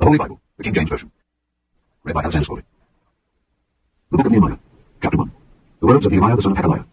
The Holy Bible, the King James Version. Read by Alexander Foley. The Book of Nehemiah, Chapter 1. The words of Nehemiah the son of Hakaliah.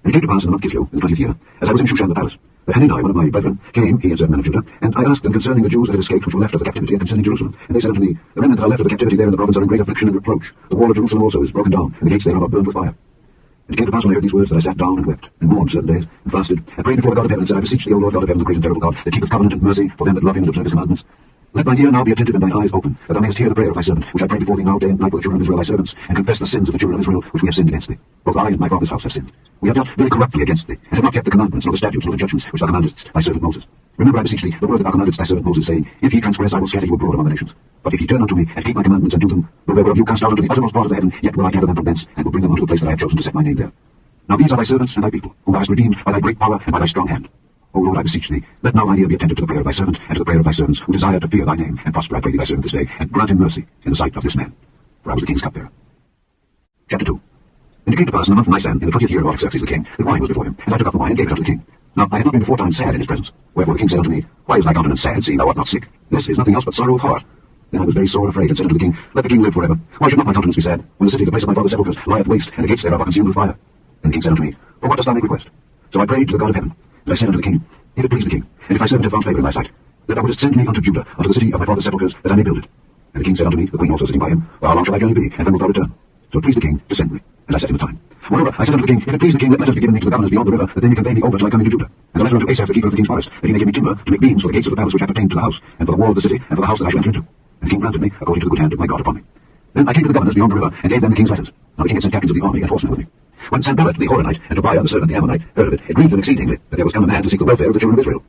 And it came to pass in the month Kislev, in the 20th year, as I was in Shushan the palace, that Hanani, one of my brethren, came, he and certain men of Judah, and I asked them concerning the Jews that had escaped which were left of the captivity, and concerning Jerusalem. And they said unto me, The remnant that are left of the captivity there in the province are in great affliction and reproach. The wall of Jerusalem also is broken down, and the gates thereof are burned with fire. And it came to pass when I heard these words that I sat down and wept, and mourned certain days, and fasted, and prayed before the God of heaven, and said, I beseech thee, O Lord God of heaven, the great and terrible God, that keepeth covenant and mercy for them that love him and observe his commandments. Let thine ear now be attentive and thine eyes open, that thou mayest hear the prayer of thy servant, which I pray before thee now day and night for the children of Israel thy servants, and confess the sins of the children of Israel which we have sinned against thee. Both I and my father's house have sinned. We have dealt very corruptly against thee, and have not kept the commandments, nor the statutes, nor the judgments which thou commandest thy servant Moses. Remember, I beseech thee, the word that thou commandest thy servant Moses, saying, If ye transgress, I will scatter you abroad among the nations. But if ye turn unto me, and keep my commandments, and do them, though they were of you cast out unto the uttermost part of the heaven, yet will I gather them from thence, and will bring them unto the place that I have chosen to set my name there. Now these are thy servants and thy people, whom thou hast redeemed by thy great power and by thy strong hand. O Lord, I beseech thee, let now thine ear be attentive to the prayer of thy servant, and to the prayer of thy servants, who desire to fear thy name, and prosper, I pray thee, thy servant this day, and grant him mercy in the sight of this man. For I was the king's cupbearer. Chapter 2. And it came to pass in the month Nisan, in the 20th year of Artaxerxes the king, that wine was before him, and I took up the wine and gave it unto the king. Now I had not been before time sad in his presence. Wherefore the king said unto me, Why is thy countenance sad, seeing thou art not sick? This is nothing else but sorrow of heart. Then I was very sore afraid, and said unto the king, Let the king live forever. Why should not my countenance be sad, when the city, the place of my father's sepulchres, lieth waste, and the gates thereof are consumed with fire? And the king said unto me, For what dost thou make request? So I prayed to the God of heaven, and I said unto the king, If it please the king, and if thy servant have found favor in thy sight, that thou wouldest send me unto Judah, unto the city of my father's sepulchres, that I may build it. And the king said unto me, the queen also sitting by him, Well, how long shall thy journey be, and when wilt thou return? So it pleased the king to send me, and I set him the time. Moreover, I said unto the king, If it please the king, let letters be given me to the governors beyond the river, that they may convey me over till I come into Judah. And a letter unto Asaph, the keeper of the king's forest, that he may give me timber to make beams for the gates of the palace which appertain to the house, and for the wall of the city, and for the house that I shall enter into. And the king granted me, according to the good hand of my God upon me. Then I came to the governors beyond the river, and gave them the king's letters. Now the king had sent captains of the army and horsemen with me. When Sanballat the Horonite, and Tobiah the servant the Ammonite, heard of it, it grieved them exceedingly, that there was come a man to seek the welfare of the children of Israel.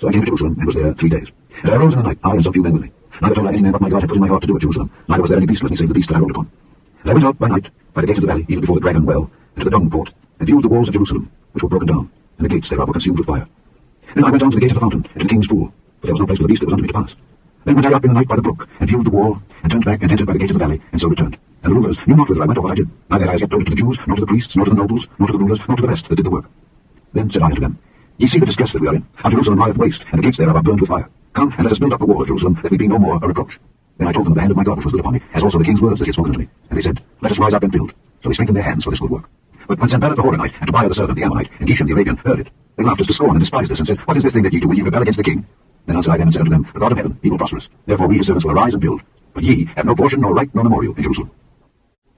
So I came to Jerusalem, and was there 3 days. And I arose in the night, I and some few men with me. Neither told I any man what my God had put in my heart to do at Jerusalem, neither was there any beast with me save the beast that I rode upon. And I went out by night, by the gate of the valley, even before the dragon well, and to the dung port, and viewed the walls of Jerusalem, which were broken down, and the gates thereof were consumed with fire. Then I went down to the gate of the fountain, and to the king's pool, but there was no place for the beast that was unto me to pass. Then went I up in the night by the brook, and viewed the wall, and turned back, and entered by the gate of the valley, and so returned. And the rulers knew not whither I went or what I did, neither had I as yet told it to the Jews, nor to the priests, nor to the nobles, nor to the rulers, nor to the rest that did the work. Then said I unto them, Ye see the distress that we are in, and Jerusalem lieth waste, and the gates thereof are burned with fire. Come, and let us build up the wall of Jerusalem, that we be no more a reproach. Then I told them the hand of my God which was good upon me, as also the king's words that he had spoken unto me. And they said, Let us rise up and build. So we strengthened their hands for this good work. But when Sanballat the Horonite, and Tobiah the servant the Ammonite, and Geshem the Arabian heard it, they laughed us to scorn and despised us, and said, What is this thing that ye do? Will ye rebel against the king? Then answered I them and said unto them, The God of heaven, he will prosper us. Therefore we his servants will arise and build. But ye have no portion, nor right, nor memorial in Jerusalem.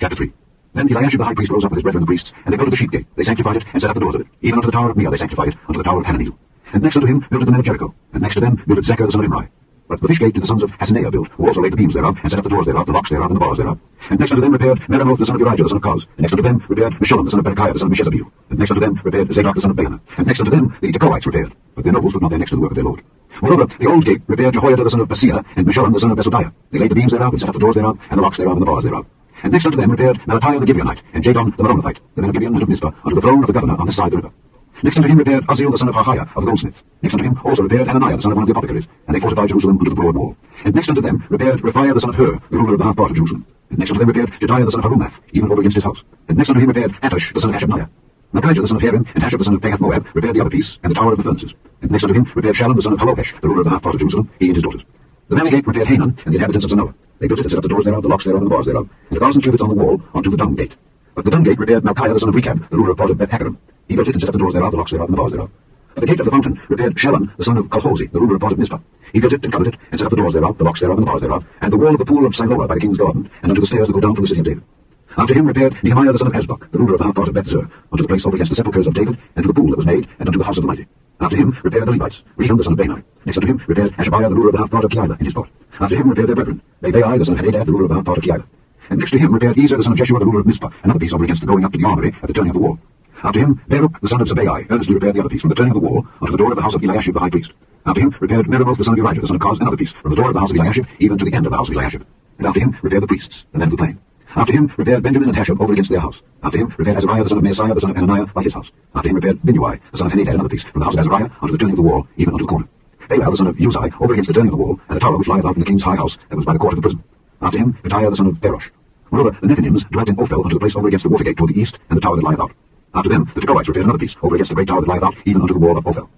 Chapter 3. Then Eliashib the high priest rose up with his brethren the priests, and they built the sheep gate. They sanctified it, and set up the doors of it. Even unto the tower of Meah they sanctified it, unto the tower of Hananel. And next unto him builded the men of Jericho, and next to them builded Zechar the son of Imri. But the fish gate did the sons of Hasaneah build, who also laid the beams thereof, and set up the doors thereof, the locks thereof, and the bars thereof. And next unto them repaired Meremoth the son of Urijah the son of Koz. And next unto them repaired Meshullam the son of Berechiah the son of Meshezabeel. And next unto them repaired Zadok the son of Baana. And next unto them the Tekoites repaired, but their nobles put not their next to the work of their lord. Moreover, the old gate repaired Jehoiada the son of Paseah, and Meshullam the son of Besodiah. They laid the beams thereof, and set up the doors thereof, and the locks thereof, and the bars thereof. And next unto them repaired Melatiah the Gibeonite, and Jadon the Meronothite, the men of Gibeon and of Mizpah, unto the throne of the governor on this side of the river. Next unto him repaired Uzziel the son of Harhiah of the goldsmiths. Next unto him also repaired Hananiah the son of one of the apothecaries, and they fortified Jerusalem unto the broad wall. And next unto them repaired Rephaiah the son of Hur, the ruler of the half part of Jerusalem. And next unto them repaired Jedaiah the son of Harumath, even over against his house. And next unto him repaired Hattush the son of Hashabniah. Malchijah the son of Harim, and Hashab the son of Pahath Moab repaired the other piece, and the tower of the furnaces. And next unto him repaired Shallum the son of Halohesh, the ruler of the half part of Jerusalem, he and his daughters. The valley gate repaired Hanan, and the inhabitants of Zanoah. They built it and set up the doors thereof, the locks thereof, and the bars thereof, and 1,000 cubits on the wall unto the dung gate. But the dung gate repaired Malchiah the son of Rechab, the ruler of part of Beth-Haccherem. He built it and set up the doors thereof, the locks thereof, and the bars thereof. But the gate of the fountain repaired Shallum the son of Colhozi, the ruler of part of Mizpah. He built it and covered it, and set up the doors thereof, the locks thereof, and the bars thereof, and the wall of the pool of Siloah by the king's garden, and unto the stairs that go down from the city of David. After him repaired Nehemiah the son of Azbuk, the ruler of the half part of Beth-zur, unto the place over against the sepulchres of David, and to the pool that was made, and unto the house of the mighty. After him repaired the Levites, Rehum the son of Bani. Next unto him repaired Hashabiah the ruler of the half part of Keilah in his part. After him repaired their brethren, Bebai the son of Hadad, the ruler of the half part of Keilah. And next to him repaired Ezer the son of Jeshua, the ruler of Mizpah, another piece over against the going up to the armory at the turning of the wall. After him Baruch the son of Zabbai earnestly repaired the other piece from the turning of the wall unto the door of the house of Eliashib the high priest. After him repaired Meremoth the son of Urijah the son of Koz another piece from the door of the house of Eliashib even to the end of the house of Eliashib. And after him repaired the priests, the men of the plain. After him repaired Benjamin and Hashab over against their house. After him repaired Azariah the son of Maaseiah the son of Ananiah by his house. After him repaired Binnui the son of Henadad another piece from the house of Azariah unto the turning of the wall even unto the corner. Balal the son of Uzai over against the turning of the wall and the tower which lieth out in the king's high house that was by the court of the prison. After him Petaiah the son of Perosh. Moreover, the Nethinims dwelt in Ophel unto the place over against the water gate toward the east and the tower that lieth out. After them the Tekoites repaired another piece over against the great tower that lieth out even unto the wall of Ophel.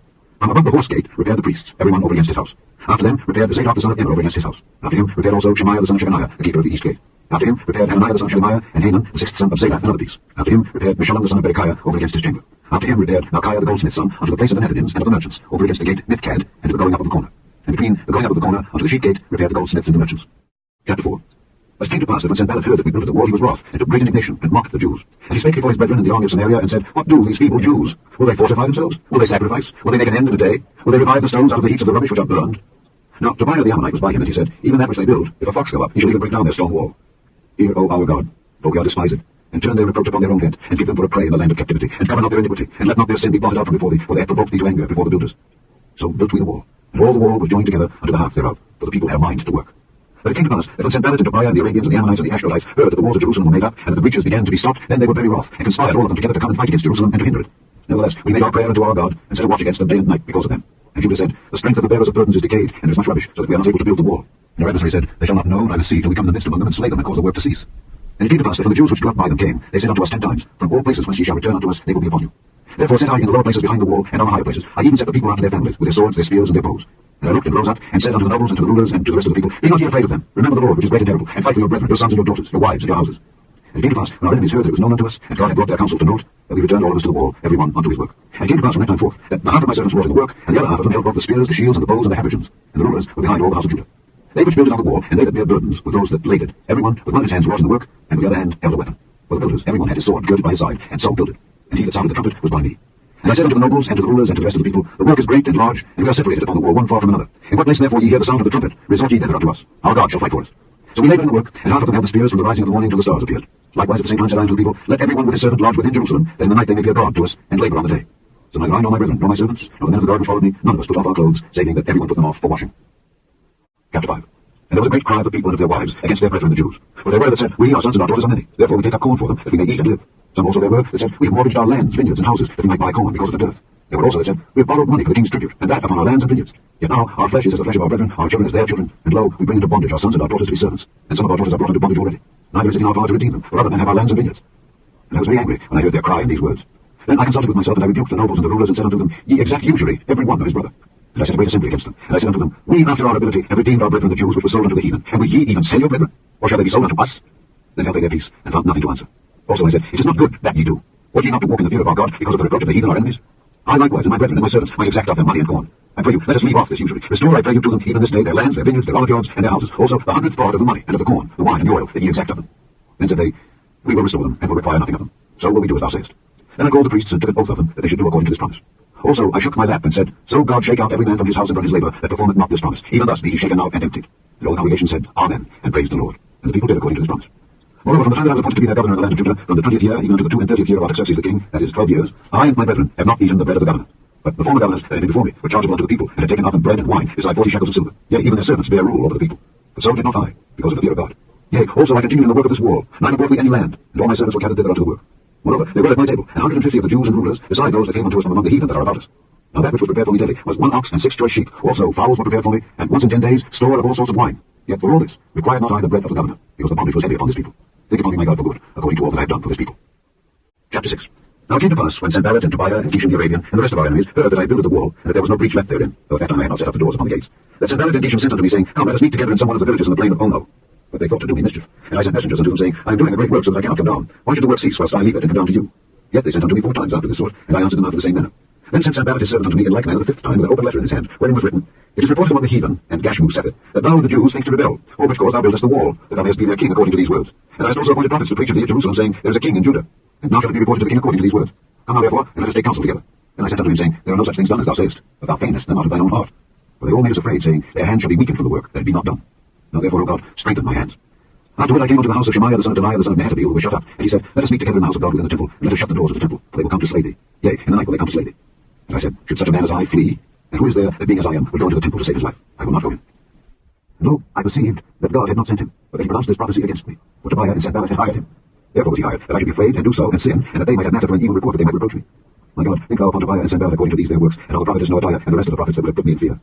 From above the horse gate repaired the priests, every one over against his house. After them repaired Zadok the son of Immer over against his house. After him repaired also Shemaiah the son of Shechaniah, the keeper of the east gate. After him repaired Hananiah the son of Shelemiah, and Hanan, the sixth son of Zerah, another piece. After him repaired Meshullam the son of Berechiah, over against his chamber. After him repaired Malchiah the goldsmith's son, unto the place of the Nethinims and of the merchants, over against the gate Mithkad, and to the going up of the corner. And between the going up of the corner unto the sheep gate repaired the goldsmiths and the merchants. Chapter 4. But it came to pass that when Sanballat heard that we built the wall, he was wroth, and took great indignation, and mocked the Jews. And he spake before his brethren in the army of Samaria, and said, What do these feeble Jews? Will they fortify themselves? Will they sacrifice? Will they make an end in a day? Will they revive the stones out of the heaps of the rubbish which are burned? Now Tobiah the Ammonite was by him, and he said, Even that which they build, if a fox go up, he shall even break down their stone wall. Hear, O our God, for we are despised, and turn their reproach upon their own head, and keep them for a prey in the land of captivity, and cover not their iniquity, and let not their sin be blotted out from before thee, for they have provoked thee to anger before the builders. So built we the wall, and all the wall was joined together unto the half thereof, for the people had a mind to work. But it came to pass that when Sanballat and Tobiah and the Arabians and the Ammonites and the Ashtorites heard that the walls of Jerusalem were made up, and that the breaches began to be stopped, then they were very wroth, and conspired all of them together to come and fight against Jerusalem and to hinder it. Nevertheless, we made our prayer unto our God, and set a watch against them day and night because of them. And Judah said, The strength of the bearers of burdens is decayed, and there is much rubbish, so that we are not able to build the wall. And our adversary said, They shall not know, neither see, till we come in the midst among them and slay them, and cause the work to cease. And it came to pass that when the Jews which dwelt by them came, they said unto us 10 times, From all places whence ye shall return unto us, they will be upon you. Therefore set I in the lower places behind the wall, and on the higher places. I even set the people unto their families, with their swords, their spears, and their bows. And I looked and rose up, and said unto the nobles, and to the rulers, and to the rest of the people, Be not ye afraid of them. Remember the Lord, which is great and terrible, and fight for your brethren, your sons and your daughters, your wives and your houses. And it came to pass, when our enemies heard that it was known unto us, and God had brought their counsel to naught, that we returned all of us to the wall, every one unto his work. And it came to pass from that time forth, that the half of my servants wrought in the work, and the other half of them held both the spears, the shields, and the bows, and the habergeons. And the rulers were behind all the house of Judah. They which builded on the wall, and they that bare burdens, were those that laid it. Every one with one of his hands wrought in the work, and with the other hand held a weapon. For the builders, every one had his sword girded by his side, and so builded. And he that sounded the trumpet was by me. And I said unto the nobles, and to the rulers, and to the rest of the people, The work is great and large, and we are separated upon the wall one far from another. In what place therefore ye hear the sound of the trumpet, resort ye thither unto us. Our God shall fight for us. So we labored in the work, and half of them held the spears from the rising of the morning till the stars appeared. Likewise at the same time said I unto the people, Let every one with his servant lodge within Jerusalem, that in the night they may be a guard to us, and labor on the day. So neither I nor my brethren, nor my servants, nor the men of the guard which followed me, none of us put off our clothes, saving that every one put them off for washing. Chapter 5. And there was a great cry of the people and of their wives against their brethren the Jews. For there were that said, We, our sons and our daughters are many, therefore we take up corn for them, that we may eat and live. Some also there were that said, We have mortgaged our lands, vineyards, and houses, that we might buy corn because of the dearth. There were also that said, We have borrowed money for the king's tribute, and that upon our lands and vineyards. Yet now our flesh is as the flesh of our brethren, our children as their children, and lo, we bring into bondage our sons and our daughters to be servants. And some of our daughters are brought into bondage already. Neither is it in our power to redeem them, for other men have our lands and vineyards. And I was very angry when I heard their cry in these words. Then I consulted with myself, and I rebuked the nobles and the rulers, and said unto them, Ye exact usury, every one of his brother. And I set a great assembly against them. And I said unto them, We after our ability have redeemed our brethren the Jews which were sold unto the heathen. And will ye even sell your brethren? Or shall they be sold unto us? Then held they their peace, and found nothing to answer. Also I said, It is not good that ye do. Ought ye not to walk in the fear of our God, because of the reproach of the heathen our enemies? I likewise, and my brethren and my servants, might exact of them money and corn. I pray you, let us leave off this usury. Restore, I pray you, to them even this day their lands, their vineyards, their olive yards, and their houses. Also the 100th part of the money, and of the corn, the wine, and the oil, that ye exact of them. Then said they, We will restore them, and will require nothing of them. So will we do as thou sayest. Then I called the priests, and took an oath of them, that they should do according to this promise. Also I shook my lap, and said, So God shake out every man from his house and from his labor, that performeth not this promise. Even thus be he shaken out and emptied. And all the congregation said, Amen, and praised the Lord. And the people did according to this promise. Moreover, from the time that I was appointed to be their governor in the land of Judah, from the 20th year, even unto the 32nd year of Artaxerxes the king, that is 12 years, I and my brethren have not eaten the bread of the governor. But the former governors that had been before me were chargeable unto the people, and had taken of them bread and wine, beside 40 shekels of silver. Yea, even their servants bare rule over the people. But so did not I, because of the fear of God. Yea, also I continued in the work of this wall, neither bought we any land, and all my servants were gathered thither unto the work. Moreover, there were at my table 150 of the Jews and rulers, beside those that came unto us from among the heathen that are about us. Now that which was prepared for me daily was 1 ox and 6 choice sheep. Also fowls were prepared for me, and once in 10 days store of all sorts of wine. Yet for all this required not I the bread of the governor, because the bondage was heavy upon this people. Think upon me, my God, for good, according to all that I have done for this people. Chapter 6. Now it came to pass, when Sanballat and Tobiah and Geshem the Arabian and the rest of our enemies heard that I builded the wall, and that there was no breach left therein, though at that time I had not set up the doors upon the gates, that Sanballat and Geshem sent unto me, saying, Come, let us meet together in some one of the villages in the plain of Ono. But they thought to do me mischief. And I sent messengers unto them, saying, I am doing a great work, so that I cannot come down. Why should the work cease, whilst I leave it and come down to you? Yet they sent unto me 4 times after this sort, and I answered them after the same manner. Then sent Sanballat his servant unto me in like manner the 5th time, with an open letter in his hand, wherein was written, It is reported among the heathen, and Gashmu saith it, that thou the Jews think to rebel, for which cause thou buildest the wall, that thou mayest be their king according to these words. And thou hast also appointed prophets to preach unto thee at Jerusalem, saying, There is a king in Judah. And now shall it be reported to the king according to these words. Come now therefore, and let us take counsel together. And I sent unto him, saying, There are no such things done as thou sayest, but thou feignest them out of thine own heart. For they all made us afraid, saying, Their hand shall be weakened for the work, that it be not done. Now therefore, O God, strengthen my hands. Afterward I came unto the house of Shemaiah the son of Deliah the son of Mehetabeel, who was shut up. And he said, Let us meet together in the house of God within the temple, and let us shut the doors of the temple, for they will come to slay thee. Yea, in the night will they come to slay thee. And I said, Should such a man as I flee? And who is there that being as I am will go into the temple to save his life? I will not go in. And lo, I perceived that God had not sent him, but that he pronounced this prophecy against me. For Tobiah and Sanballat had hired him. Therefore was he hired, that I should be afraid, and do so, and sin, and that they might have matter for an evil report, that they might reproach me. My God, think thou upon Tobiah and Sanballat according to these their works, and all the prophetess Noadiah, and the rest of the prophets that would have put me in fear.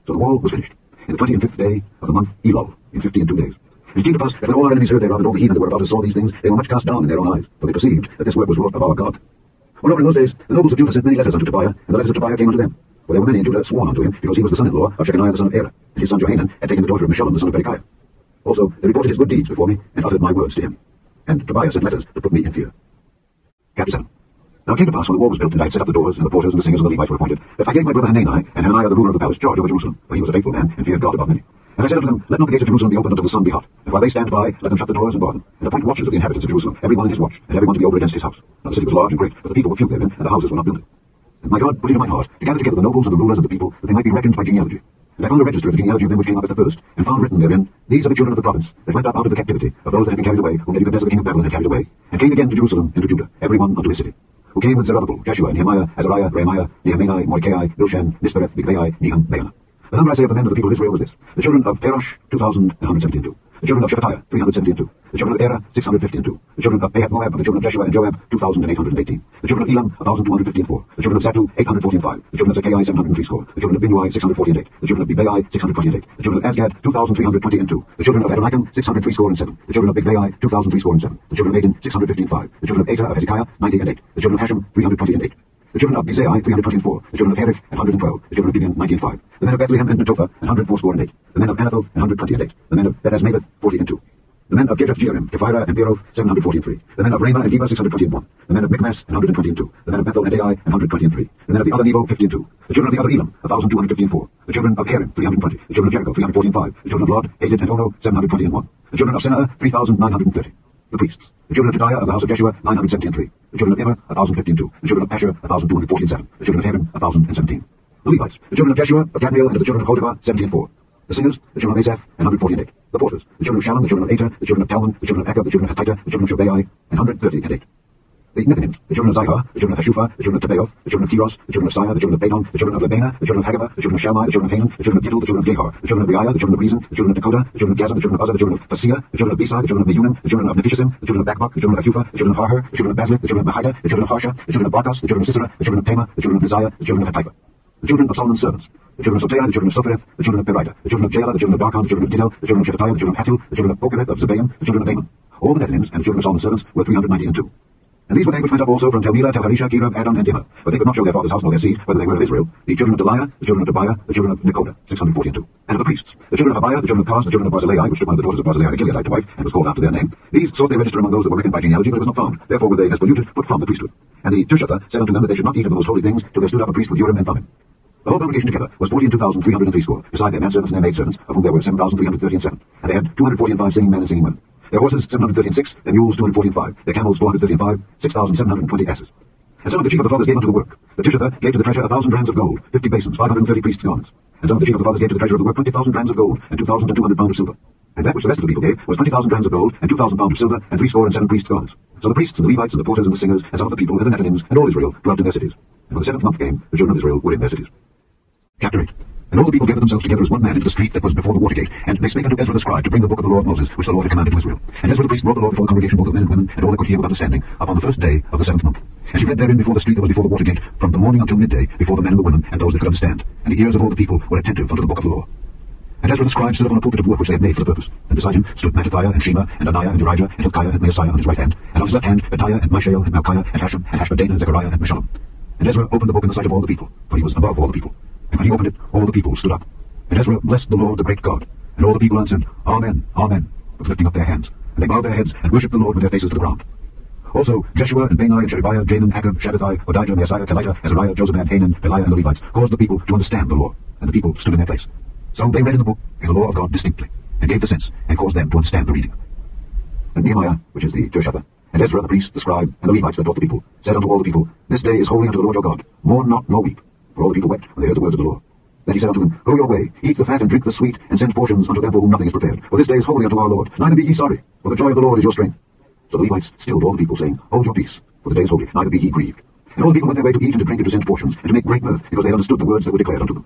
So the wall was finished, in the 25th day of the month Elul, in 50 and 2 days. And it came to pass that when all our enemies heard thereof, and all the heathen that were about us saw these things, they were much cast down in their own eyes, for they perceived that this work was wrought of our God. Moreover, in those days, the nobles of Judah sent many letters unto Tobiah, and the letters of Tobiah came unto them. For there were many in Judah sworn unto him, because he was the son-in-law of Shechaniah the son of Era, and his son Johanan had taken the daughter of Meshullam the son of Berechiah. Also they reported his good deeds before me, and uttered my words to him. And Tobiah sent letters to put me in fear. Chapter 7. Now it came to pass, when the wall was built, and I had set up the doors, and the porters, and the singers, and the Levites were appointed, that I gave my brother Hanani, and Hananiah the ruler of the palace, charge over Jerusalem, for he was a faithful man, and feared God above many. And I said unto them, let not the gates of Jerusalem be opened until the sun be hot. And while they stand by, let them shut the doors and bar them, and appoint watches of the inhabitants of Jerusalem, every one in his watch, and every one to be over against his house. Now the city was large and great, but the people were few therein, and the houses were not builded. And my God put it in my heart to gather together the nobles and the rulers of the people, that they might be reckoned by genealogy. And I found a register of the genealogy of them which came up as the first, and found written therein, these are the children of the province, that went up out of the captivity, of those that had been carried away, whom Nebuchadnezzar the king of Babylon had carried away, and came again to Jerusalem and to Judah, every one unto his city. Who came with Zerubbabel, Jeshua, Nehemiah, Azariah, Rehemiah, Nehemiah, Mordecai, Bilshan, Mispereth, Bigvai, Nehum, Baanah. The number I say of the men of the people of Israel was this: the children of Parosh, 2,172. The children of Shephatiah, 372. The children of Era, 652. The children of Pahath Moab, of the children of Jeshua and Joab, 2,818. The children of Elam, 1,254. The children of Zatu, 845. The children of Zekai, 703. The children of Binnui, 648. The children of Bigvai, 628. The children of Azgad, 2,322. The children of Adonikam, 637. The children of Bigvai, 2,307. The children of Adin, 615. The children of Asa of Hezekiah, 90 and 8. The children of Hashem, 320 and 8. The children of Bezai, 324. The children of Harith, 112. The children of Gibeon, 90 and 5. The men of Bethlehem and Netophah, 104 and 8. The men of Anathoth, 120 and 8. The men of Bethasmaveth, 40 and 2. The men of Kirjath-Jearim, Kephirah and Beeroth, 743. The men of Ramah and Geba, 620 and 1. The men of Michmas, 120 and 2. The men of Bethel and Ai, 120 and 3. The men of the other Nebo, 50 and 2. The children of the other Elam, 1,250 and 4. The children of Harim, 320. The children of Jericho, 340 and 5. The children of Lod, Hadid and Ono, 720 and 1. The children of Senaa, 3,930. The priests. The children of Jediah of the house of Jeshua, 970 and 3. The children of Immer, 1,050 and 2. The children of Asher, 1,240 and 7. The children of Harim, 1,017. The Levites. The children of Jeshua, of Kadmiel, and of the children of Hodavah, 70 and 4. The singers, the children of Asaph, and 140 and 8. The porters, the children of Shallum, the children of Ater, the children of Talmon, the children of Akkub, the children of Hatita, the children of Shobai, and 130 and 8. The Nethinims, the children of Zihar, the children of Hashupha, the children of Tebaoth, the children of Tiros, the children of Siyah, the children of Badon, the children of Lebanah, the children of Hagabah, the children of Shalmai, the children of Hanan, the children of Gittel, the children of Gehar, the children of Reiah, the children of Rezin, the children of Nekoda, the children of Gaza, the children of Uzzah, the children of Paseah, the children of Besai, the children of Meunim, the children of Nephishim, the children of Bakbuk, the children of Aphupha, the children of Harher, the children of Bazlith, the children of Mahida, the children of Harsha, the children of Barkos, the children of Sisera, the children of Tema, the children of Neziah, the children of Hatipha. The children of Solomon's servants, the children of Soteah, the children of Sophereth, the children of Perida, the children of Jaela, the children of Darkon, the children of Giddel, the children of Shephatiah, the children of Hatil, the children of Bokereth of Zebaim, the children of Bamon. All the Nethinims and the children of Solomon's servants were 390 and 2. And these were they which went up also from Telmela, Telharisha, Kirab, Adon, and Dimah. But they could not show their father's house nor their seed, whether they were of Israel. The children of Deliah, the children of Tobiah, the children of Nekoda, 640 and 2. And of the priests, the children of Abiah, the children of Kaz, the children of Barzillai, which took one of the daughters of Barzillai the Gileadite to wife, and was called after their name. These sought their register among those that were reckoned by genealogy, but it was not found. Therefore were they as polluted, put from the priesthood. And the Tirshatha said unto them that they should not eat of the most holy things, till there stood up a priest with Urim and Thummim. The whole congregation together was 42,303 score, beside their manservants and their maidservants, of whom there were 7,330 and 7. And they had 240 and 5 singing men and singing women. Their horses 730 and 6, their mules 240 and 5, their camels 430 and 5, 6,720 asses. And some of the chief of the fathers gave unto the work. The Tishatha gave to the treasure 1,000 brands of gold, 50 basins, 530 priests' garments. And some of the chief of the fathers gave to the treasure of the work 20,000 brands of gold, and 2,200 pounds of silver. And that which the rest of the people gave was 20,000 brands of gold, and 2,000 pounds of silver, and 67 priests' garments. So the priests and the Levites and the porters and the singers, and some of the people and the Nethinims, and all Israel dwelt in their cities. And when the 7th month came, the children of Israel were in their cities. Chapter 8. And all the people gathered themselves together as one man into the street that was before the water gate, and they spake unto Ezra the scribe to bring the book of the law of Moses, which the Lord had commanded to Israel. And Ezra the priest brought the law before the congregation, both of men and women, and all that could hear with understanding, upon the first day of the 7th month. And he read therein before the street that was before the water gate, from the morning until midday, before the men and the women, and those that could understand. And the ears of all the people were attentive unto the book of the law. And Ezra the scribe stood upon a pulpit of wood which they had made for the purpose. And beside him stood Mattithiah, and Shema, and Anaiah, and Urijah, and Hilkiah, and Maaseiah on his right hand, and on his left hand Pedaiah, and Mishael, and Malchiah, and Hashem, and Hashbaddanah, and Zechariah, and Meshullam. And Ezra opened the book in the sight of all the people, for he was above all the people. And when he opened it, all the people stood up. And Ezra blessed the Lord, the great God. And all the people answered, Amen, Amen, with lifting up their hands. And they bowed their heads, and worshipped the Lord with their faces to the ground. Also Jeshua, and Bani, and Sherebiah, Jamin, Akkub, Shabbathai, Odijah, Maaseiah, Kelita, Azariah, Jozabad, Hanan, Peliah, and the Levites caused the people to understand the law. And the people stood in their place. So they read in the book the law of God distinctly, and gave the sense, and caused them to understand the reading. And Nehemiah, which is the Tirshatha, and Ezra the priest, the scribe, and the Levites that taught the people, said unto all the people, This day is holy unto the Lord your God. Mourn not, nor weep. For all the people wept when they heard the words of the law. Then he said unto them, Go your way, eat the fat and drink the sweet, and send portions unto them for whom nothing is prepared. For this day is holy unto our Lord. Neither be ye sorry, for the joy of the Lord is your strength. So the Levites stilled all the people, saying, Hold your peace, for the day is holy, neither be ye grieved. And all the people went their way to eat and to drink and to send portions, and to make great mirth, because they had understood the words that were declared unto them.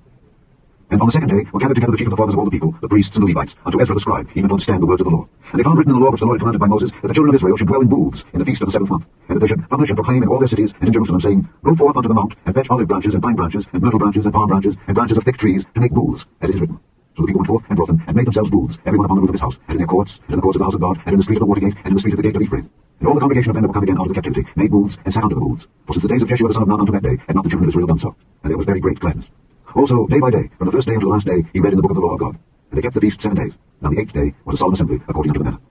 And on the second day were gathered together the chief of the fathers of all the people, the priests and the Levites, unto Ezra the scribe, even to understand the words of the law. And they found written in the law which the Lord had commanded by Moses, that the children of Israel should dwell in booths in the feast of the 7th month, and that they should publish and proclaim in all their cities and in Jerusalem, saying, Go forth unto the mount, and fetch olive branches, and pine branches, and myrtle branches, and palm branches, and branches of thick trees, to make booths, as it is written. So the people went forth and brought them, and made themselves booths, every one upon the roof of his house, and in their courts, and in the courts of the house of God, and in the street of the water gate, and in the street of the gate of Ephraim. And all the congregation of them that were come again out of the captivity made booths, and sat under the booths. For since the days of Jeshua the son of Nun unto that day, had not the children of Israel done so. And there was very great gladness. Also, day by day, from the first day until the last day, he read in the book of the law of God. And they kept the feast 7 days. Now the 8th day was a solemn assembly, according unto the manner.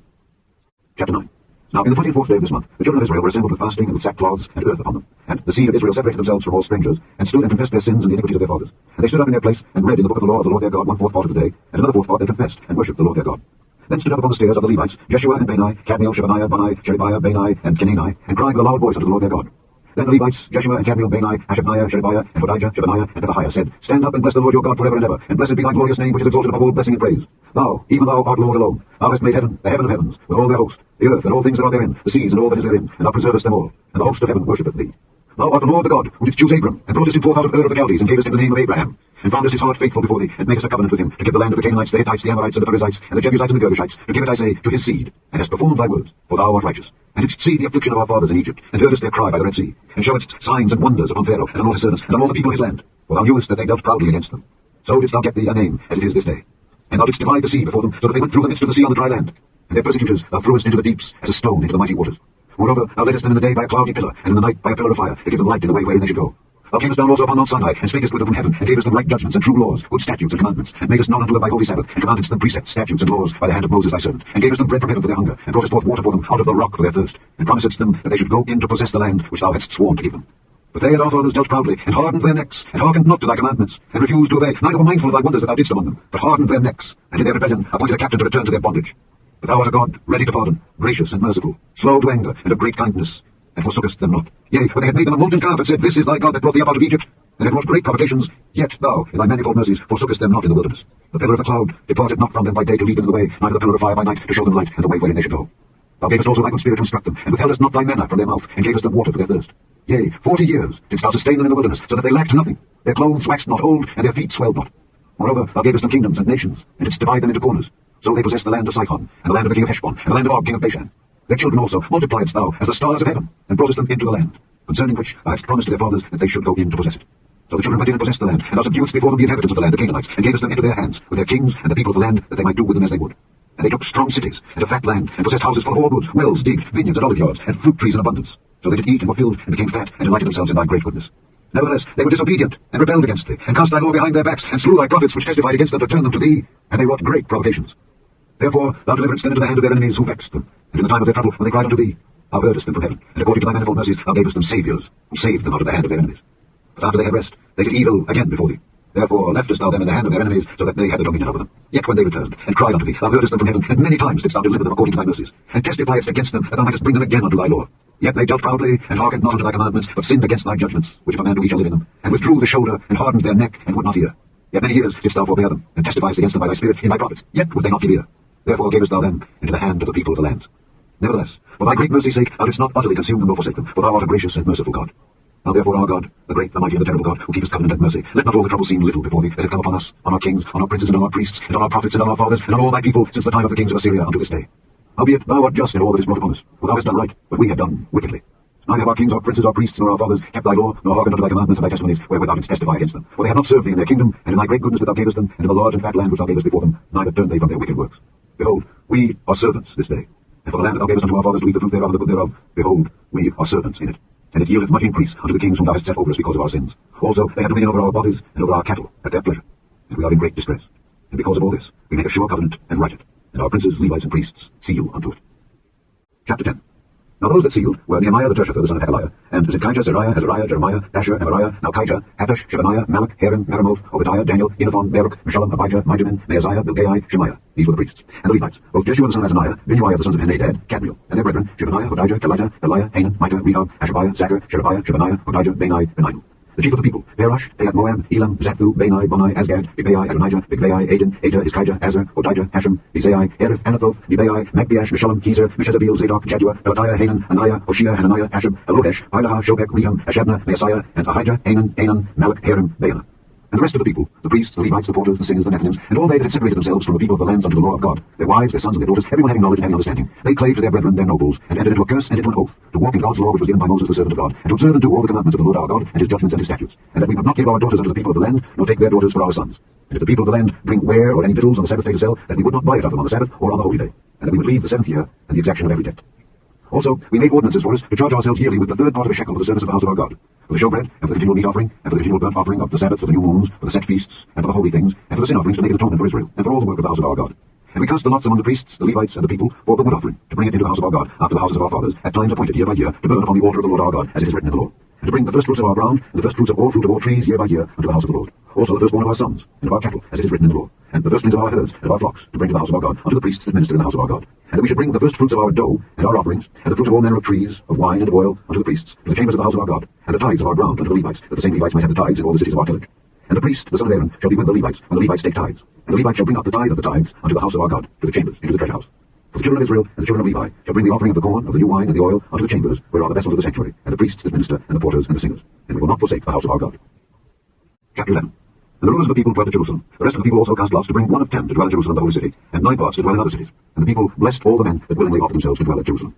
Chapter 9. Now in the 24th day of this month, the children of Israel were assembled with fasting and with sackcloths and earth upon them. And the seed of Israel separated themselves from all strangers, and stood and confessed their sins and the iniquities of their fathers. And they stood up in their place, and read in the book of the law of the Lord their God 1/4 part of the day, and another 4th part they confessed, and worshipped the Lord their God. Then stood up upon the stairs of the Levites, Jeshua and Bani, Kadmiel, Shebaniah, Bani, Sherebiah, Bani, and Kenani, and cried with a loud voice unto the Lord their God. Then the Levites, Jeshua and Kadmiel, Bani, Hashabniah, Sherebiah, and Hodijah, Shebaniah, and Pethahiah said, Stand up and bless the Lord your God forever and ever, and blessed be thy glorious name, which is exalted above all blessing and praise. Thou, even thou art Lord alone. Thou hast made heaven, the heaven of heavens, with all their host, the earth and all things that are therein, the seas and all that is therein, and thou preservest them all, and the host of heaven worshippeth thee. Thou art the Lord the God, who didst choose Abram, and broughtest him forth out of Ur of the Chaldees, and gavest him the name of Abraham, and foundest his heart faithful before thee, and makest a covenant with him, to give the land of the Canaanites, the Hittites, the Amorites, and the Perizzites, and the Jebusites, and the Girgashites, to give it, I say, to his seed, and hast performed thy words, for thou art righteous, and didst see the affliction of our fathers in Egypt, and heardest their cry by the Red Sea, and showedst signs and wonders upon Pharaoh, and on all his servants, and on all the people of his land, for thou knewest that they dealt proudly against them. So didst thou get thee a name, as it is this day. And thou didst divide the sea before them, so that they went through the midst of the sea on the dry land, and their persecutors thou threwest into the deeps, as a stone into the mighty waters. Moreover, thou leddest them in the day by a cloudy pillar, and in the night by a pillar of fire, to give them light in the way wherein they should go. Thou camest down also upon Mount Sinai, and spakest with them from heaven, and gavest them right judgments, and true laws, good statutes and commandments, and madest known unto them thy holy Sabbath, and commandedst them precepts, statutes, and laws by the hand of Moses thy servant, and gavest them bread from heaven for their hunger, and broughtest forth water for them out of the rock for their thirst, and promisedst them that they should go in to possess the land which thou hadst sworn to give them. But they and our fathers dealt proudly, and hardened their necks, and hearkened not to thy commandments, and refused to obey, neither were mindful of thy wonders that thou didst among them, but hardened their necks, and in their rebellion appointed a captain to return to their bondage. But thou art a God, ready to pardon, gracious and merciful, slow to anger, and of great kindness, and forsookest them not. Yea, when they had made them a molten calf, and said, This is thy God that brought thee up out of Egypt, and had wrought great provocations, yet thou, in thy manifold mercies, forsookest them not in the wilderness. The pillar of the cloud departed not from them by day to lead them in the way, neither the pillar of fire by night to show them light, and the way wherein they should go. Thou gavest also thy good spirit to instruct them, and withheldest not thy manna from their mouth, and gavest them water for their thirst. Yea, 40 years didst thou sustain them in the wilderness, so that they lacked nothing. Their clothes waxed not old, and their feet swelled not. Moreover, thou gavest them kingdoms and nations, and didst divide them into corners. So they possessed the land of Sihon, and the land of the king of Heshbon, and the land of Og, king of Bashan. Their children also multipliedst thou as the stars of heaven, and broughtest them into the land, concerning which thou hadst promised to their fathers that they should go in to possess it. So the children went in and possessed the land, and thou subduedst before them the inhabitants of the land, the Canaanites, and gavest them into their hands, with their kings and the people of the land, that they might do with them as they would. And they took strong cities, and a fat land, and possessed houses full of all goods, wells digged, vineyards and olive yards, and fruit trees in abundance. So they did eat and were filled, and became fat, and delighted themselves in thy great goodness. Nevertheless, they were disobedient, and rebelled against thee, and cast thy law behind their backs, and slew thy prophets which testified against them to turn them to thee, and they wrought great provocations. Therefore thou deliveredst them into the hand of their enemies who vexed them, and in the time of their trouble, when they cried unto thee, thou heardest them from heaven, and according to thy manifold mercies thou gavest them saviours, who saved them out of the hand of their enemies. But after they had rest, they did evil again before thee. Therefore leftest thou them in the hand of their enemies, so that they had the dominion over them. Yet when they returned, and cried unto thee, thou heardest them from heaven, and many times didst thou deliver them according to thy mercies, and testifiedst against them, that thou mightest bring them again unto thy law. Yet they dealt proudly, and hearkened not unto thy commandments, but sinned against thy judgments, which if a man do he shall live in them, and withdrew the shoulder, and hardened their neck, and would not hear. Yet many years didst thou forbear them, and testifiedst against them by thy spirit in thy prophets, yet would they not give ear. Therefore gavest thou them into the hand of the people of the lands. Nevertheless, for thy great mercy's sake, thou didst not utterly consume them nor forsake them, for thou art a gracious and merciful God. Now therefore our God, the great, the mighty, and the terrible God, who keepeth covenant and mercy, let not all the trouble seem little before thee that have come upon us, on our kings, on our princes, and on our priests, and on our prophets, and on our fathers, and on all thy people, since the time of the kings of Assyria unto this day. Howbeit thou art just in all that is brought upon us, for thou hast done right, but we have done wickedly. Neither have our kings, our princes, our priests, nor our fathers kept thy law, nor hearkened unto thy commandments and thy testimonies, wherewith thou didst testify against them. For they have not served thee in their kingdom, and in thy great goodness that thou gavest them, and in the large and fat land which thou gavest before them, neither turned they from their wicked works. Behold, we are servants this day. And for the land that thou gavest unto our fathers to eat the fruit thereof and the good thereof, behold, we are servants in it. And it yieldeth much increase unto the kings whom thou hast set over us because of our sins. Also they have dominion over our bodies and over our cattle at their pleasure. And we are in great distress. And because of all this, we make a sure covenant and write it. And our princes, Levites, and priests seal unto it. Chapter 10. Now those that sealed were Nehemiah the Tershatha, the son of Hakaliah, and Zechariah, Zariah, Azariah, Jeremiah, Asher, Amariah, Malchijah, Hattush, Shebaniah, Malach, Haran, Meremoth, Obadiah, Daniel, Eliphan, Baruch, Meshullam, Abijah, Mijamin, Maaziah, Bilgai, Shemaiah. These were the priests. And the Levites, both Jeshua the son of Azaniah, Binuiah the sons of Henadad, Kadmiel, and their brethren, Shebaniah, Hodijah, Kelita, Eliah, Hanan, Micah, Rehab, Hashabiah, Zachar, Sherebiah, Shebaniah, Hodijah, Bani, Benaiah. The chief of the people, Parash, Teat Moab, Elam, Zaphu, Bani, Bani, Asgad, Bibai, Adonijah, Bigvai, Aden, Ada, Iskijah, Azar, Hodijah, Hashem, Bezai, Erith, Anathoth, Bibai, Magbiash, Meshullam, Kezer, Meshezabil, Zadok, Jadua, Pelatiah, Hanan, Anaiah, Hoshea, Hananiah, Hashem, Elohesh, Hilaha, Shobek, Rehum, Hashabnah, Maaseiah, and Ahijah, Hanan, Anan, Malach, Haran, Baanah. And the rest of the people, the priests, the Levites, the porters, the singers, the Nethinims, and all they that had separated themselves from the people of the lands unto the law of God, their wives, their sons, and their daughters, everyone having knowledge and having understanding, they clave to their brethren, their nobles, and entered into a curse and into an oath, to walk in God's law which was given by Moses the servant of God, and to observe and do all the commandments of the Lord our God, and his judgments and his statutes, and that we would not give our daughters unto the people of the land, nor take their daughters for our sons. And if the people of the land bring ware or any victuals on the Sabbath day to sell, that we would not buy it of them on the Sabbath or on the holy day, and that we would leave the 7th year and the exaction of every debt. Also, we made ordinances for us to charge ourselves yearly with the third part of a shekel for the service of the house of our God, for the showbread, and for the continual meat offering, and for the continual burnt offering of the Sabbaths, of the new moons, for the set feasts, and for the holy things, and for the sin offerings to make an atonement for Israel, and for all the work of the house of our God. And we cast the lots among the priests, the Levites, and the people for the wood offering, to bring it into the house of our God, after the houses of our fathers, at times appointed year by year, to burn upon the altar of the Lord our God, as it is written in the law. And to bring the first fruits of our ground, and the first fruits of all fruit of all trees, year by year, unto the house of the Lord. Also the firstborn of our sons, and of our cattle, as it is written in the law. And the firstlings of our herds, and of our flocks, to bring to the house of our God, unto the priests that minister in the house of our God. And that we should bring the first fruits of our dough, and our offerings, and the fruit of all manner of trees, of wine and of oil, unto the priests, to the chambers of the house of our God, and the tithes of our ground unto the Levites, that the same Levites might have the tithes in all the cities of our tillage. And the priest, the son of Aaron, shall be with the Levites, when the Levites take tithes. And the Levites shall bring up the tithe of the tithes unto the house of our God, to the chambers, into the treasure house. For the children of Israel and the children of Levi shall bring the offering of the corn, of the new wine, and the oil, unto the chambers, where are the vessels of the sanctuary, and the priests that minister, and the porters, and the singers. And we will not forsake the house of our God. Chapter 11. And the rulers of the people dwelt at Jerusalem. The rest of the people also cast lots to bring 1 of 10 to dwell at Jerusalem, the holy city, and 9 parts to dwell in other cities. And the people blessed all the men that willingly offered themselves to dwell at Jerusalem.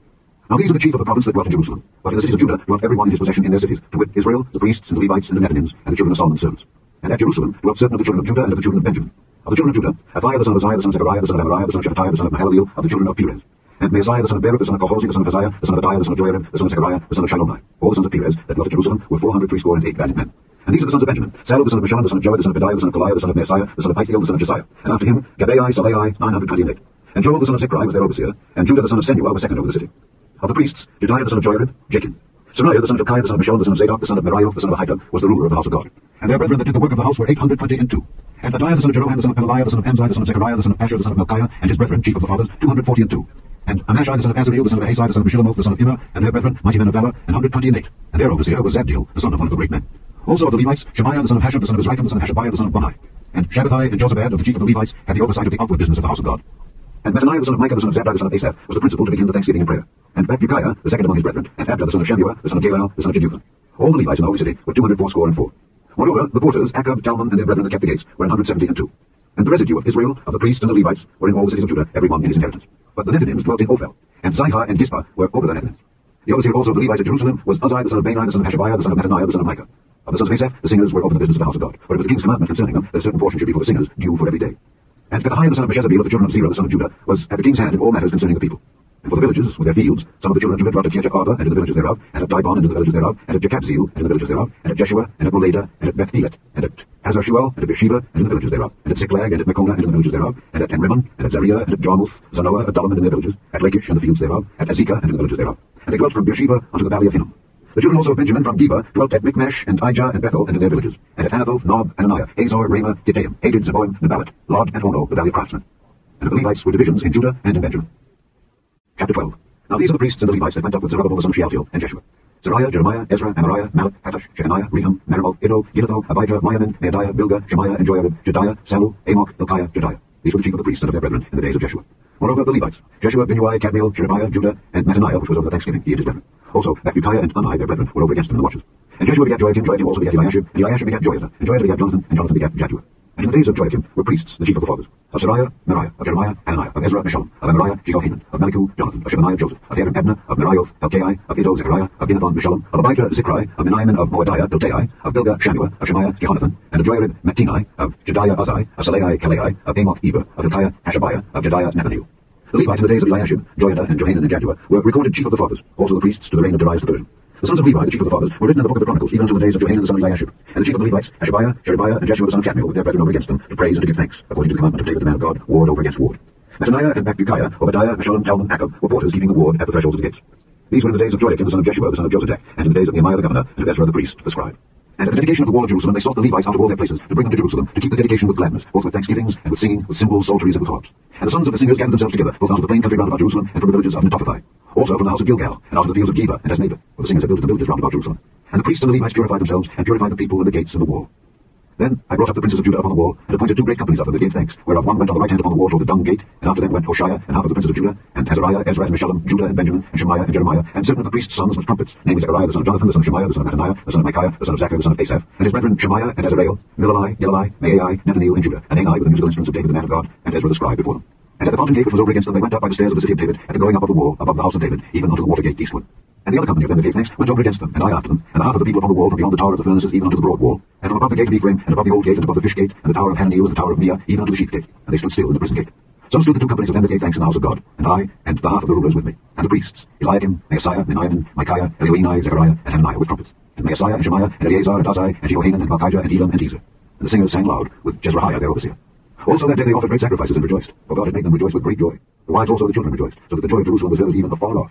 Now these are the chief of the province that dwelt in Jerusalem. But in the cities of Judah dwelt every one in his possession in their cities, to wit, Israel, the priests, and the Levites, and the Nethinims, and the children of Solomon's servants. And at Jerusalem dwelt certain of the children of Judah and of the children of Benjamin. Of the children of Judah, Athaiah the son of Uzziah, the son of Zechariah, the son of Amariah, the son of Shephatiah, the son of Mahalaleel, of the children of Perez. And Maaseiah the son of Baruch, the son of Kohozi, the son of Haziah, the son of Adiah, the son of Joarib, the son of Zechariah, the son of Shallomai. All the sons of Perez that dwelt at Jerusalem were 468 valiant men. And these are the sons of Benjamin: Sallu the son of Meshullam, the son of Joed, the son of Pedaiah, the son of Kaliah, the son of Maaseiah, the son of Pithiel, the son of Jesiah. And after him, Gabbai, Salai, 928. And Joel the son of Zechariah was their overseer, and Judah the son of Senua was second over the city. Of the priests, Jedaiah the son of Joarib, Jachin. Seraiah the son of Hilkiah, the son of Meshullam, the son of Zadok, the son of Meraiah, the son of Ahitub, was the ruler of the house of God. And their brethren that did the work of the house were 822. And Adiah the son of Jeroham, the son of Pelaliah, the son of Amzai, the son of Zechariah, the son of Asher, the son of Melchiah, and his brethren, chief of the fathers, 242. And Amashai the son of Azareel, the son of Ahazai, the son of Meshillamoth, the son of Immer, and their brethren, mighty men of valor, and 128. And their overseer was Zabdiel, the son of one of the great men. Also of the Levites, Shemaiah the son of Hashab, the son of Azrikam, the son of Hashabiah, the son of Bunai. And Shabbatai and Jozabad of the chief of the Levites had the oversight of the outward business of the house of God. And Mattaniah the son of Micah, the son of Zabdi, the son of Asaph, was the principal to begin the thanksgiving and prayer. And Bakbukiah, the second among his brethren, and Abda the son of Shammua, the son of Galal, the son of Jeduthun. All the Levites in the holy city were 284. Moreover, the porters, Akkub, Talmon, and their brethren that kept the gates, were 172. And the residue of Israel, of the priests and the Levites, were in all the cities of Judah, every one in his inheritance. But the Nethinims dwelt in Ophel, and Zihah and Gizpah were over the Nethinims. The overseer also of the Levites at Jerusalem was Uzziah the son of Bani, the son of Hashabiah, the son of Mattaniah, the son of Micah. Of the sons of Asaph, the singers were over the business of the house of God. For it was the king's commandment concerning them that a certain portion should be for the singers, due for every day. And Pethahiah the son of Meshezabeel of the children of Zerah, the son of Judah, was at the king's hand in all matters concerning the people. And for the villages, with their fields, some of the children of Judah dwelt at Kirjatharba, and in the villages thereof, and at Dibon, and in the villages thereof, and at Jekabzeel, and in the villages thereof, and at Jeshua, and at Roleda, and at Beth-Pelet, and at Hazar-Shual, and at Beersheba, and in the villages thereof, and at Ziklag, and at Mekona, and in the villages thereof, and at Enrimmon, and at Zariah, and at Jarmuth, Zanoah, Adullam, and in their villages, at Lachish, and the fields thereof, at Azekah, and in the villages thereof. And they dwelt from Beersheba unto the valley of Hinnom. The children also of Benjamin from Geba dwelt at Michmash, and Ijah, and Bethel, and in their villages, and at Anathoth, Nob, Ananiah, Hazor, Ramah, Gittaim, Hadid, Zeboim, Neballat, Lod, and Ono, the valley of craftsmen. And the Levites were divisions in Judah and in Benjamin. Chapter 12. Now these are the priests and the Levites that went up with Zerubbabel the son of Shealtiel, and Jeshua: Zariah, Jeremiah, Ezra, Amariah, Malach, Hattush, Shechaniah, Rehum, Meremoth, Iddo, Ginnatho, Abijah, Miamin, Neadiah, Bilgah, Shemaiah, and Joarib, Jedaiah, Sallu, Amok, Hilkiah, Jedaiah. These were the chief of the priests and of their brethren in the days of Jeshua. Moreover, the Levites: Jeshua, Binnui, Kadmiel, Sherebiah, Judah, and Mattaniah, which was over the thanksgiving, he and his brethren. Also, Bakbukiah and Unai, their brethren, were over against them in the watches. And Jeshua begat Joachim, Joachim also begat Eliashib, and Eliashib begat Joiada, and Joiada begat Jonathan, and Jonathan begat Jaddua. And in the days of Joachim were priests, the chief of the fathers: of Seraiah, Meraiah; of Jeremiah, Hananiah; of Ezra, Meshullam; of Amariah, Jehohanan; of Malichu, Jonathan; of Shebaniah, Joseph; of Aaron, Abner; of Meraioth, Helkai; of Iddo, Zechariah; of Ginnathan, Meshullam; of Abijah, Zikri; of Menaiman, of Moadiah, Piltai; of Bilgah, Shammua; of Shemaiah, Jehonathan; and of Joarib, Mattenai; of Jedaiah, Uzzi; of Salai, Kalai; of Amoth, Eber; of Hilkiah, Hashabiah; of Jedaiah, Nathaniel. The Levites in the days of Eliashib, Joiada, and Johanan, and Jaddua were recorded chief of the fathers, also the priests to the reign of Darius the Persian. The sons of Levi, the chief of the fathers, were written in the book of the Chronicles, even unto the days of Johanan the son of Eliashib. And the chief of the Levites, Hashabiah, Sherebiah, and Jeshua the son of Kadmiel, with their brethren over against them, to praise and to give thanks, according to the commandment of David the man of God, ward over against ward. Mattaniah and Bakbukiah, Obadiah, Meshullam, Talmon, Akkub, were porters keeping the ward at the thresholds of the gates. These were in the days of Joachim the son of Jeshua, the son of Jozadak, and in the days of Nehemiah the governor, and of Ezra the priest, the scribe. And at the dedication of the wall of Jerusalem, they sought the Levites out of all their places, to bring them to Jerusalem, to keep the dedication with gladness, both with thanksgivings, and with singing, with cymbals, psalteries, and with harps. And the sons of the singers gathered themselves together, both out of the plain country round about Jerusalem, and from the villages of Netophathi. Also from the house of Gilgal, and out of the fields of Geba, and Asnabah, where the singers had built the villages round about Jerusalem. And the priests and the Levites purified themselves, and purified the people and the gates and the wall. Then I brought up the princes of Judah upon the wall, and appointed 2 great companies of them that gave thanks, whereof one went on the right hand upon the wall toward the dung gate, and after them went Hoshea, and half of the princes of Judah, and Azariah, Ezra, and Meshullam, Judah, and Benjamin, and Shemaiah, and Jeremiah, and certain of the priests' sons with trumpets, namely Zechariah the son of Jonathan, the son of Shemaiah, the son of Mattaniah, the son of Micaiah, the son of Zachar, the son of Asaph, and his brethren Shemaiah, and Azareel, Milalai, Gilalai, Maai, Nethaneel, and Judah, and Anai with the musical instruments of David the man of God, and Ezra the scribe before them. And at the fountain gate which was over against them, they went up by the stairs of the city of David, at the going up of the wall, above the house of David, even unto the water gate eastward. And the other company of them that gave thanks went over against them, and I after them, and the half of the people upon the wall from beyond the tower of the furnaces even unto the broad wall, and from above the gate of Ephraim, and above the old gate, and above the fish gate, and the tower of Hananeel, and the tower of Meah, even unto the sheep gate. And they stood still in the prison gate. So stood the two companies of them that gave thanks in the house of God, and I, and the half of the rulers with me, and the priests, Eliakim, Maaseiah, Nehemiah, Micaiah, Elioenai, Zechariah, and Hananiah with trumpets, and Maaseiah, and Shemaiah, and Eleazar, and Azai, and Jehohanan, and Malchijah, and Elam, and Ezer. And the singers sang loud, with Jezrahiah their overseer. Also that day they offered great sacrifices and rejoiced, for God had made them rejoice with great joy. The wives also of the children rejoiced, so that the joy of Jerusalem was heard even afar off.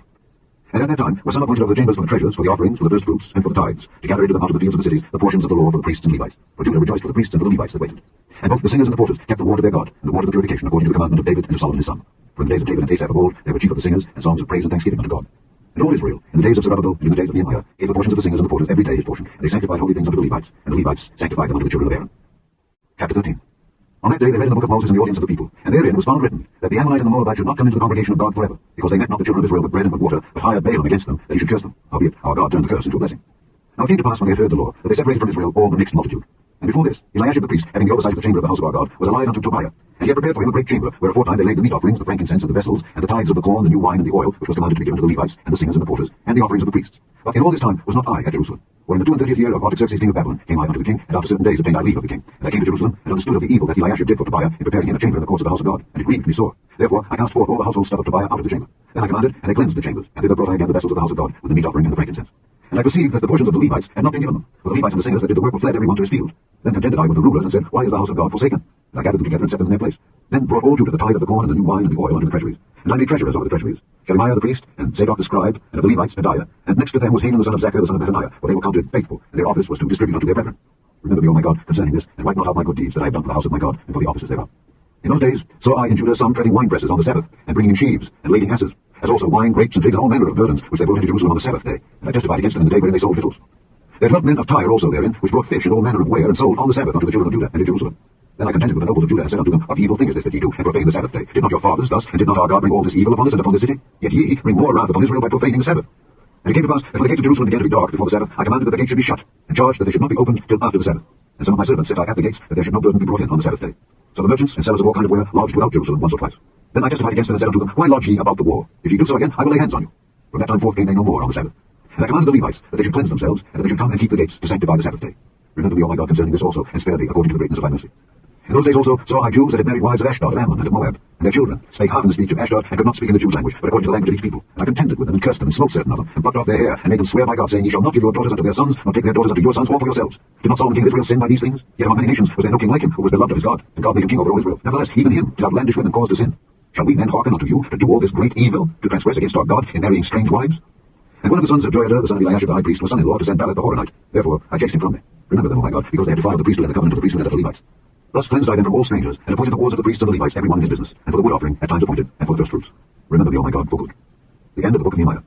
And at that time were some appointed over the chambers for the treasures, for the offerings, for the first fruits, and for the tithes, to gather into them out of the fields of the cities the portions of the law for the priests and Levites. For Judah rejoiced for the priests and for the Levites that waited. And both the singers and the porters kept the ward of their God, and the ward of the purification, according to the commandment of David and of Solomon his son. For in the days of David and Asaph of old, they were chief of the singers, and songs of praise and thanksgiving unto God. And all Israel, in the days of Zerubbabel and in the days of Nehemiah, gave the portions of the singers and the porters every day his portion, and they sanctified holy things unto the Levites, and the Levites sanctified them unto the children of Aaron. Chapter 13. On that day they read in the book of Moses in the audience of the people, and therein was found written that the Ammonite and the Moabite should not come into the congregation of God forever, because they met not the children of Israel with bread and with water, but hired Balaam against them, that he should curse them. Howbeit our God turned the curse into a blessing. Now it came to pass when they had heard the law, that they separated from Israel all the mixed multitude. And before this, Eliashib the priest, having the oversight of the chamber of the house of our God, was allied unto Tobiah. And he had prepared for him a great chamber, where aforetime they laid the meat offerings, the frankincense, and the vessels, and the tithes of the corn, the new wine, and the oil, which was commanded to be given to the Levites, and the singers and the porters, and the offerings of the priests. But in all this time was not I at Jerusalem. For in the 32nd year of Artaxerxes king of Babylon came I unto the king, and after certain days obtained I leave of the king. And I came to Jerusalem, and understood of the evil that Eliashib did for Tobiah in preparing him a chamber in the courts of the house of God, and it grieved me sore. Therefore I cast forth all the household stuff of Tobiah out of the chamber. Then I commanded, and they cleansed the chambers, and thither brought I again the vessels of the house of God, with the meat offering and the frankincense. And I perceived that the portions of the Levites had not been given them, for the Levites and the singers that did the work were fled every one to his field. Then contended I with the rulers, and said, Why is the house of God forsaken? And I gathered them together and set them in their place. Then brought all Judah the tithe of the corn and the new wine and the oil unto the treasuries. And I made treasurers over the treasuries, Jeremiah the priest, and Zadok the scribe, and of the Levites, Pedaiah. And next to them was Hanan the son of Zachar the son of Mattaniah, for they were counted faithful, and their office was to distribute unto their brethren. Remember me, O my God, concerning this, and write not out my good deeds that I have done for the house of my God, and for the offices thereof. In those days saw I in Judah some treading wine presses on the Sabbath, and bringing in sheaves, and lading asses, as also wine, grapes, and figs, and all manner of burdens, which they brought into Jerusalem on the Sabbath day. And I testified against them in the day wherein they sold victuals. There dwelt men of Tyre also therein, which brought fish and all manner of ware, and sold on the Sabbath unto the children of Judah and in Jerusalem. Then I contended with the nobles of Judah, and said unto them, What evil thing is this that ye do, and profane the Sabbath day? Did not your fathers thus, and did not our God bring all this evil upon us and upon this city? Yet ye bring more wrath upon Israel by profaning the Sabbath. And it came to pass, that when the gates of Jerusalem began to be dark before the Sabbath, I commanded that the gates should be shut, and charged that they should not be opened till after the Sabbath. And some of my servants set I at the gates, that there should no burden be brought in on the Sabbath day. So the merchants and sellers of all kind of ware lodged without Jerusalem once or twice. Then I testified against them, and said unto them, Why lodge ye about the war? If ye do so again, I will lay hands on you. From that time forth came they no more on the Sabbath. And I commanded the Levites that they should cleanse themselves, and that they should come and keep the gates to sanctify the Sabbath day. Remember me, O my God, concerning this also, and spare thee according to the greatness of thy mercy. In those days also saw I Jews that had married wives of Ashdod, of Ammon, and of Moab, and their children spake half in the speech of Ashdod, and could not speak in the Jews' language, but according to the language of each people. And I contended with them, and cursed them, and smote certain of them, and plucked off their hair, and made them swear by God, saying, Ye shall not give your daughters unto their sons, nor take their daughters unto your sons, or for yourselves. Did not Solomon king of Israel sin by these things? Yet among many nations was there no king like him, who was beloved of his God, and God made him king over all Israel. Nevertheless, even him did outlandish women cause to sin. Shall we then hearken unto you, to do all this great evil, to transgress against our God, in marrying strange wives? And one of the sons of Joiada, the son of Eliashib the high priest, was son-in-law to Sanballat the Horonite. Therefore I chased him from me. Remember them, O my God, because they had defiled the priesthood and the covenant of the priesthood and of the Levites. Thus cleansed I them from all strangers, and appointed the wards of the priests and the Levites, every one in his business, and for the wood offering at times appointed, and for the first fruits. Remember me, O my God, for good. The end of the book of Nehemiah.